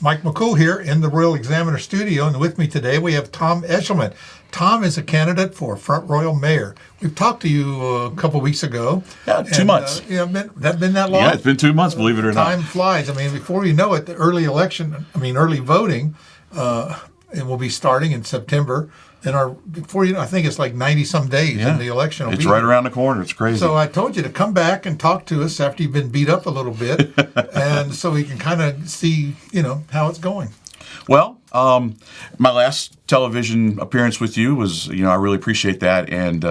Mike McCool here in the Royal Examiner studio, and with me today we have Tom Eshelman. Tom is a candidate for Front Royal Mayor. We've talked to you a couple weeks ago. Yeah, 2 months. Been that long? Yeah, it's been 2 months, believe it or not. Time flies. I mean, before you know it, the early voting, it will be starting in September. And I think it's like 90-some days in the election. It's right around the corner. It's crazy. So I told you to come back and talk to us after you've been beat up a little bit, and so we can kind of see, how it's going. Well, my last television appearance with you was, I really appreciate that. And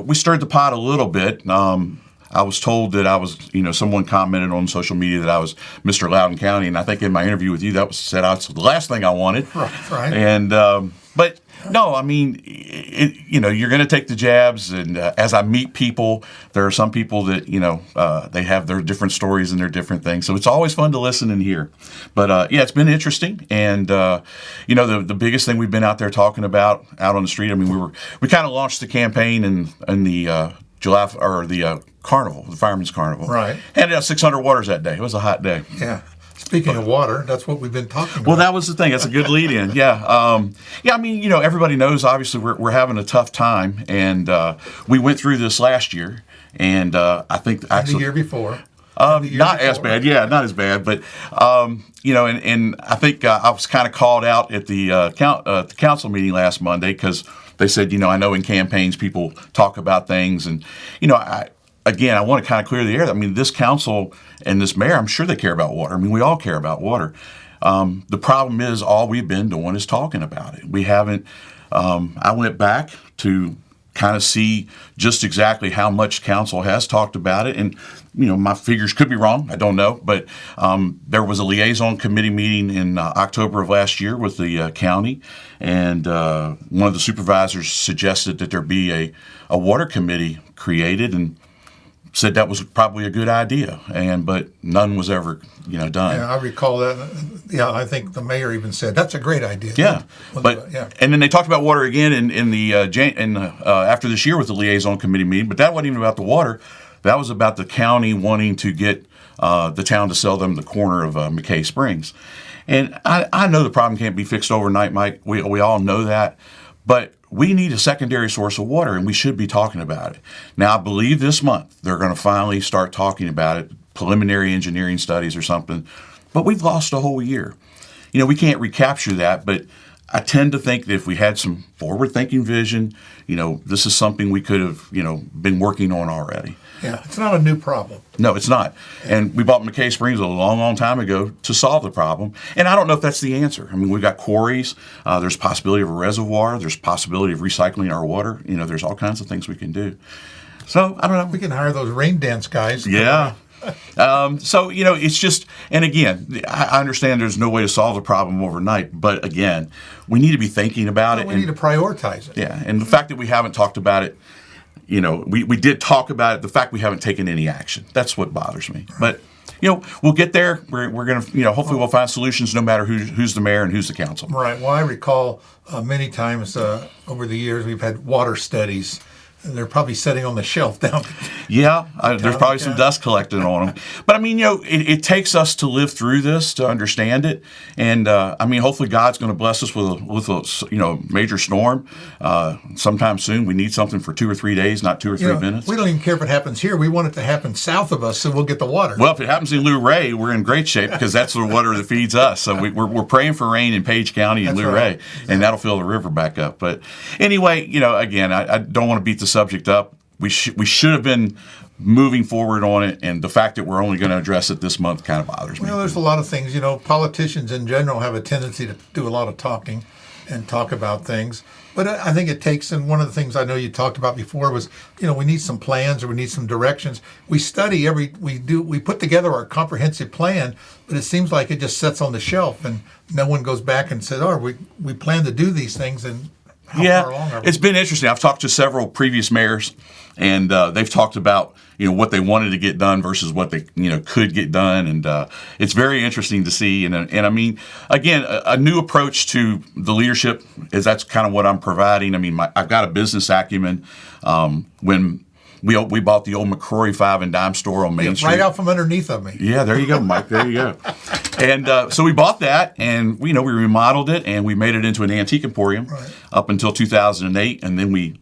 we stirred the pot a little bit. I was told that I was, someone commented on social media that I was Mr. Loudoun County, and I think in my interview with you, that was the last thing I wanted. Right. And but no, I mean, you're going to take the jabs, and as I meet people, there are some people that they have their different stories and their different things. So it's always fun to listen and hear. But it's been interesting, and the biggest thing we've been out there talking about out on the street. I mean, we kind of launched the campaign in the July or the carnival, the Fireman's Carnival. Right. Handed out 600 waters that day. It was a hot day. Yeah. Speaking of water, that's what we've been talking about. Well, that was the thing. That's a good lead-in. Yeah. I mean, everybody knows, obviously, we're having a tough time. And we went through this last year. And I think actually... the year before. Not as bad. Yeah, not as bad. But, and I think I was kind of called out at the council meeting last Monday because they said, I know in campaigns people talk about things. And, I want to kind of clear the air. I mean, this council and this mayor, I'm sure they care about water. I mean, we all care about water. The problem is all we've been doing is talking about it. We haven't, I went back to kind of see just exactly how much council has talked about it. And, my figures could be wrong. I don't know. But there was a liaison committee meeting in October of last year with the county. And one of the supervisors suggested that there be a water committee created and said that was probably a good idea, but none was ever, done. Yeah, I recall that. Yeah, I think the mayor even said that's a great idea. Yeah, and then they talked about water again in the after this year with the liaison committee meeting. But that wasn't even about the water. That was about the county wanting to get the town to sell them the corner of McKay Springs. And I know the problem can't be fixed overnight, Mike. We all know that, but we need a secondary source of water, and we should be talking about it. Now, I believe this month they're going to finally start talking about it, preliminary engineering studies or something, but we've lost a whole year. We can't recapture that, but I tend to think that if we had some forward-thinking vision, this is something we could have, been working on already. Yeah, it's not a new problem. No, it's not. And we bought McKay Springs a long, long time ago to solve the problem. And I don't know if that's the answer. I mean, we've got quarries. There's possibility of a reservoir. There's possibility of recycling our water. There's all kinds of things we can do. So, I don't know. We can hire those rain dance guys. Yeah. It's just, and again, I understand there's no way to solve the problem overnight, but again, we need to be thinking about it. We need to prioritize it. Yeah, and the fact that we haven't talked about it, we did talk about it, the fact we haven't taken any action, that's what bothers me. But, we'll get there. We're going to, hopefully we'll find solutions no matter who's the mayor and who's the council. Right. Well, I recall many times over the years we've had water studies. They're probably sitting on the shelf down. Yeah, there's probably some dust collected on them. But I mean, it takes us to live through this to understand it. And hopefully God's going to bless us with a major storm sometime soon. We need something for 2 or 3 days, not 2 or 3 minutes. We don't even care if it happens here. We want it to happen south of us, so we'll get the water. Well, if it happens in Luray, we're in great shape because that's the water that feeds us. So we're praying for rain in Page County and Luray, right. And that'll fill the river back up. But anyway, again, I don't want to beat the subject up. We should have been moving forward on it, and the fact that we're only going to address it this month kind of bothers me. Well, there's a lot of things. Politicians in general have a tendency to do a lot of talking and talk about things. But I think it takes, and one of the things I know you talked about before was, we need some plans or we need some directions. We study we put together our comprehensive plan, but it seems like it just sits on the shelf and no one goes back and says, we plan to do these things, and how far along are we? It's been interesting. I've talked to several previous mayors, and they've talked about what they wanted to get done versus what they could get done, and it's very interesting to see. And I mean, again, a new approach to the leadership that's kind of what I'm providing. I mean, I've got a business acumen. When we bought the old McCrory 5 and dime store on Main Street, right out from underneath of me. Yeah, there you go, Mike. There you go. And so we bought that, and we remodeled it, and we made it into an antique emporium up until 2008, and then we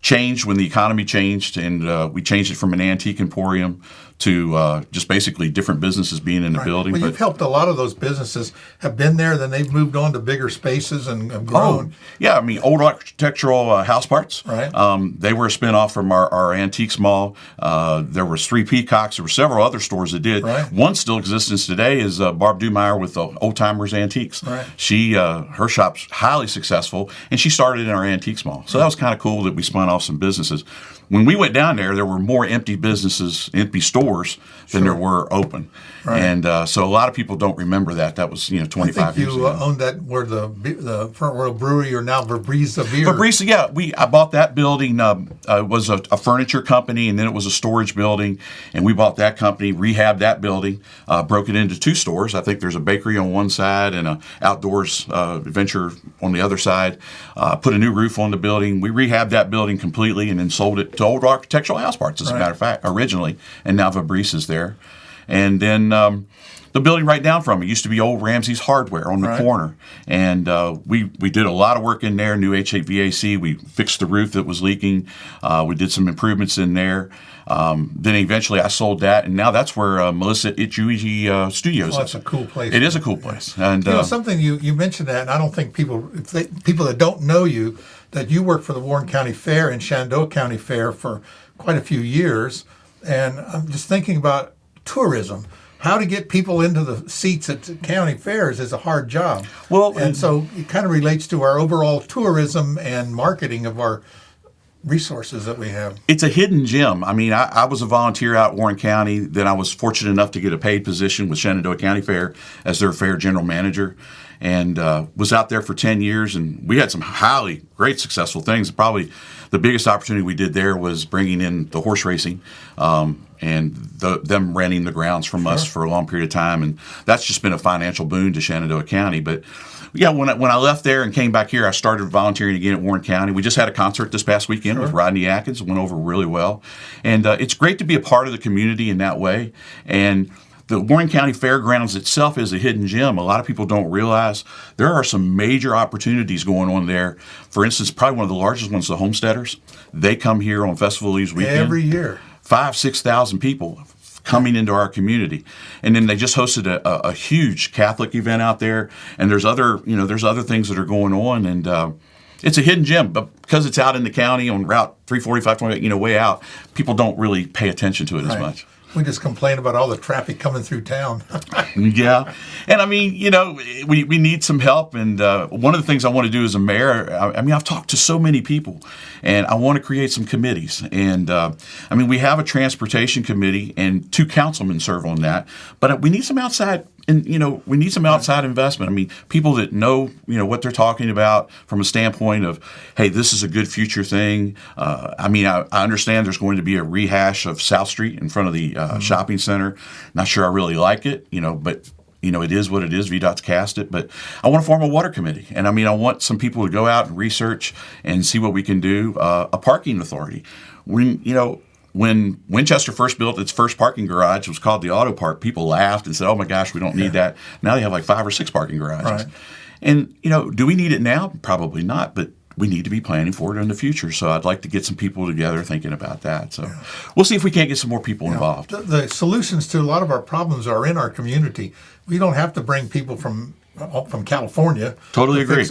changed when the economy changed, and we changed it from an antique emporium to just basically different businesses being in the building. Well, you've helped a lot of those businesses have been there, then they've moved on to bigger spaces and have grown. Yeah, I mean, old architectural house parts. Right. They were a spinoff from our antiques mall. There was 3 Peacocks. There were several other stores that did. Right. One still exists today is Barb Dumeyer with Old Timers Antiques. Right. She her shop's highly successful, and she started in our antiques mall. So that was kind of cool that we spun off some businesses. When we went down there were more empty businesses, empty stores than there were open. Right. And so a lot of people don't remember that. That was 25 years ago. You owned that where the Front Royal Brewery, or now Verbrisa Beer. Verbrisa, yeah. I bought that building. It was a furniture company, and then it was a storage building. And we bought that company, rehabbed that building, broke it into 2 stores. I think there's a bakery on one side and an outdoors venture on the other side. Put a new roof on the building. We rehabbed that building completely and then sold it to Old Architectural House Parts, as a matter of fact, originally. And now Verbrisa's there. And then the building right down from it used to be old Ramsey's Hardware on the corner. And we did a lot of work in there, new HVAC. We fixed the roof that was leaking. We did some improvements in there. Then eventually I sold that, and now that's where Melissa Itchuigi Studios is. That's a cool place. It is a cool place. And something you mentioned that, and I don't think people that don't know you, that you worked for the Warren County Fair and Shenandoah County Fair for quite a few years. And I'm just thinking about tourism. How to get people into the seats at county fairs is a hard job. Well, and so it kind of relates to our overall tourism and marketing of our resources that we have. It's a hidden gem. I mean, I was a volunteer out in Warren County. Then I was fortunate enough to get a paid position with Shenandoah County Fair as their fair general manager, and was out there for 10 years. And we had some highly great successful things. Probably the biggest opportunity we did there was bringing in the horse racing, and them renting the grounds from us for a long period of time. And that's just been a financial boon to Shenandoah County. But yeah, when I left there and came back here, I started volunteering again at Warren County. We just had a concert this past weekend with Rodney Atkins. It went over really well. And it's great to be a part of the community in that way. And the Warren County Fairgrounds itself is a hidden gem. A lot of people don't realize there are some major opportunities going on there. For instance, probably one of the largest ones, the Homesteaders. They come here on Festival of Leaves weekend. Every year. 5,000-6,000 people coming into our community. And then they just hosted a huge Catholic event out there. And there's other things that are going on. And it's a hidden gem, but because it's out in the county on Route 345, 28, way out, people don't really pay attention to it as much. We just complain about all the traffic coming through town. Yeah. And I mean, we need some help. And one of the things I want to do as a mayor, I mean, I've talked to so many people, and I want to create some committees. And I mean, we have a transportation committee, and 2 councilmen serve on that. But we need some outside. And, we need some outside investment. I mean, people that know, what they're talking about from a standpoint of, hey, this is a good future thing. I mean, I understand there's going to be a rehash of South Street in front of the shopping center. Not sure I really like it, but it is what it is. VDOT's cast it. But I want to form a water committee. And I mean, I want some people to go out and research and see what we can do. A parking authority. When Winchester first built its first parking garage, it was called the Auto Park. People laughed and said, "Oh my gosh, we don't need that." Now they have like 5 or 6 parking garages. Right. And do we need it now? Probably not, but we need to be planning for it in the future. So I'd like to get some people together thinking about that. So we'll see if we can't get some more people involved. The solutions to a lot of our problems are in our community. We don't have to bring people from California. Totally agree.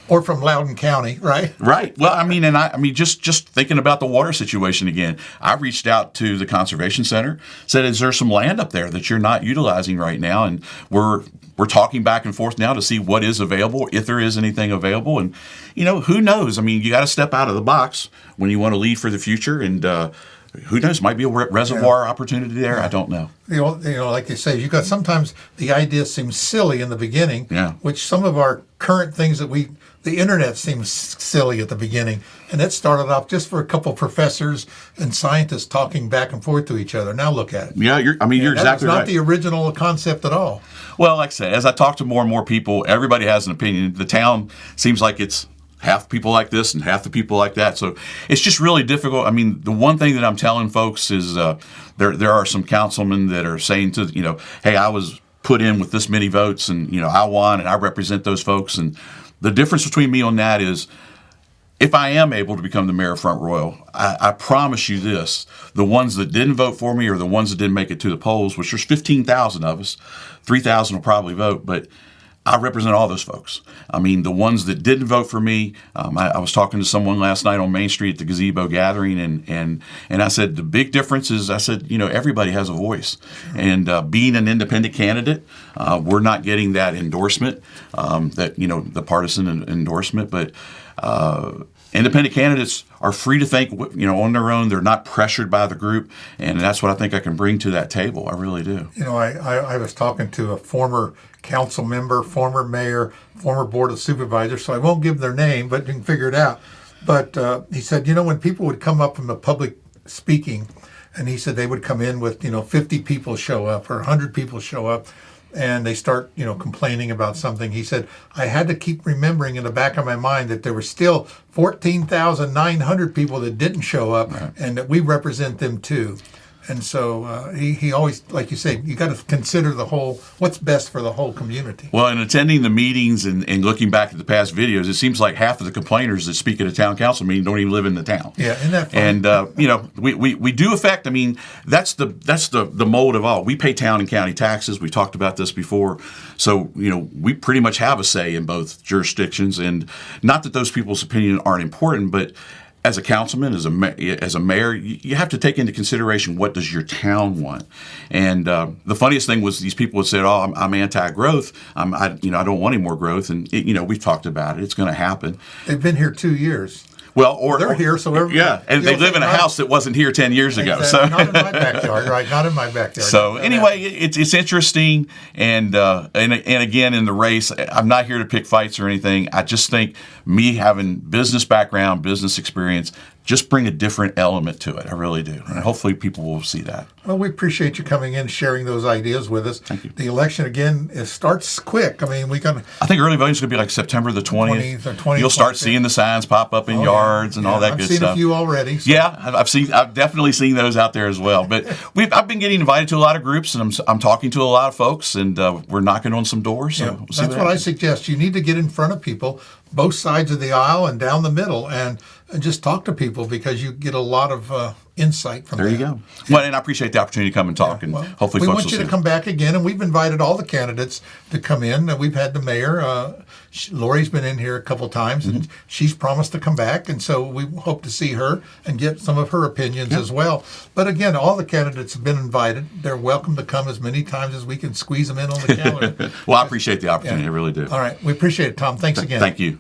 Or from Loudoun County, right? Right. Well, I mean, just thinking about the water situation again, I reached out to the Conservation Center, said, is there some land up there that you're not utilizing right now? And we're talking back and forth now to see what is available, if there is anything available. And, who knows? I mean, you got to step out of the box when you want to lead for the future. And, who knows? Might be a reservoir opportunity there. I don't know. Like they say, sometimes the idea seems silly in the beginning, which some of our current things the internet seems silly at the beginning. And it started off just for a couple of professors and scientists talking back and forth to each other. Now look at it. Yeah, you're exactly right. That's not the original concept at all. Well, like I said, as I talk to more and more people, everybody has an opinion. The town seems like it's half people like this and half the people like that. So it's just really difficult. I mean, the one thing that I'm telling folks is there are some councilmen that are saying to, hey, I was put in with this many votes, and I won, and I represent those folks. And the difference between me on that is, if I am able to become the mayor of Front Royal, I promise you this: the ones that didn't vote for me, or the ones that didn't make it to the polls, which there's 15,000 of us, 3,000 will probably vote, but I represent all those folks. I mean, the ones that didn't vote for me, I was talking to someone last night on Main Street at the gazebo gathering, and I said, the big difference is, I said, everybody has a voice. And being an independent candidate, we're not getting that endorsement, the partisan endorsement, but independent candidates are free to think, on their own. They're not pressured by the group, and that's what I think I can bring to that table. I really do. I was talking to a former council member, former mayor, former board of supervisors, so I won't give their name, but you can figure it out. But he said, when people would come up from the public speaking, and he said they would come in with, 50 people show up or 100 people show up, and they start, complaining about something. He said, I had to keep remembering in the back of my mind that there were still 14,900 people that didn't show up, right, and that we represent them too. And so he always, like you say, you got to consider what's best for the whole community. Well, in attending the meetings and looking back at the past videos, it seems like half of the complainers that speak at a town council meeting don't even live in the town. Yeah, isn't that funny? And we do affect. I mean, that's the mold of all. We pay town and county taxes. We talked about this before, so we pretty much have a say in both jurisdictions. And not that those people's opinion aren't important, but as a councilman, as a mayor, you have to take into consideration, what does your town want. And the funniest thing was, these people had said, "Oh, I'm anti-growth. I don't want any more growth." And we've talked about it. It's going to happen. They've been here 2 years. Well, or they're here, so and they live in a house that wasn't here 10 years ago. Exactly. So not in my backyard, right? Not in my backyard. So anyway, it's interesting, and again, in the race, I'm not here to pick fights or anything. I just think me having business background, business experience, just bring a different element to it. I really do, and hopefully people will see that. Well, we appreciate you coming in, sharing those ideas with us. Thank you. The election, again, it starts quick. I mean, I think early voting is going to be like September the 20th. 20th You'll start seeing the signs pop up in yards and all that good stuff. I've seen a few already. So. Yeah, I've definitely seen those out there as well. But I've been getting invited to a lot of groups, and I'm talking to a lot of folks, and we're knocking on some doors. So we'll see that's what I suggest. You need to get in front of people, both sides of the aisle and down the middle, and just talk to people, because you get a lot of insight from there. that. You go. Well, and I appreciate the opportunity to come and talk, and hopefully we folks want you will to come back again, and we've invited all the candidates to come in. We've had the mayor, Lori's been in here a couple times, and she's promised to come back, and so we hope to see her and get some of her opinions as well. But again, all the candidates have been invited. They're welcome to come as many times as we can squeeze them in on the calendar. Well, I appreciate the opportunity. I really do. All right. We appreciate it, Tom. Thanks again. Thank you.